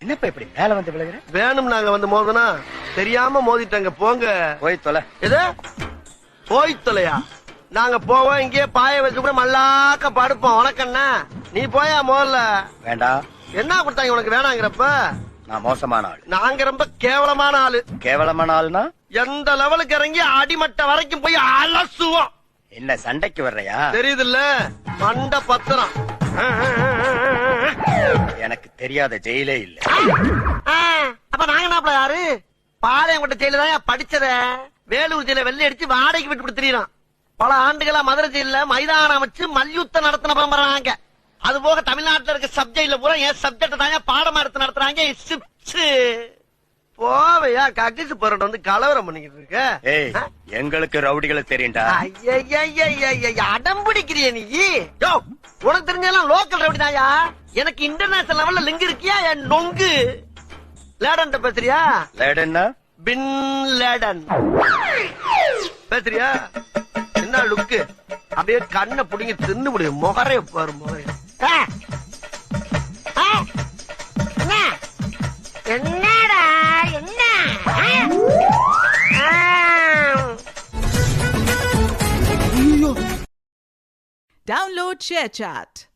என்னப்பா இப்படி மேல வந்து விழுகிற? வேணும் நாங்க வந்து மோதனா தெரியாம மோதிட்டாங்க. போங்க போய் தொலை. எது போய் தொலையா? நாங்க போவோம், இங்கே பாய வச்சு கூட மல்லாக்க படுப்போம். உனக்கண்ணா நீ போயா முதல்ல. வேண்டாம். என்ன கொடுத்தாங்க உனக்கு வேணாங்கிறப்ப? நான் மோசமான ஆள். நாங்க ரொம்ப கேவலமான ஆளு. கேவலமான ஆள்னா எந்த லெவலுக்கு இறங்கி அடிமட்ட வரைக்கும் போய் அலசுவோம். என்ன சண்டைக்கு வர்றையா? தெரியுதுல்ல மண்ட பத்திரம். எனக்கு தெரியாத ஜெயிலே இல்ல. அப்ப நாங்க என்ன யாரு? பாளையங்கோட்டை ஜெயில தான் படிச்சத. வேலூர் ஜெயில வெள்ளை அடிச்சு வாடகைக்கு விட்டு திரியறான். பல ஆண்டுகளா மதுரை ஜெயில மைதானம் வச்சு மல்யுத்தம் நடத்தின பரம்பராங்க. அது போக தமிழ்நாட்டுல இருக்க சப்ஜெக்ட்ல பூரா என் சப்ஜெக்ட் தாங்க பாடமா எடுத்து நடத்துறாங்க. போவையா கக்கிசு போராட்டம் வந்து கலவரம் பண்ணிக்கிட்டு இருக்க. ஏய், எங்களுக்கு ரவுடிகளை தெரியும்டா. அடம் பிடிக்கிறிய நீ? யோ, உனக்கு தெரிஞ்செல்லாம் லோக்கல் ரவுடி தாயா. எனக்கு இன்டர்நேஷனல் லெவல்ல லிங்க் இருக்கியா? என் நொங்கு லேடன் பேசுறியா? லேடன்னா பின் லேடன் பேசுறியா? என்ன லுக்கு? அப்படியே கண்ணை புடிங்க தின்னு முடியும். முகரைய பாரு முகரைய. என்னடா என்ன? Download ShareChat.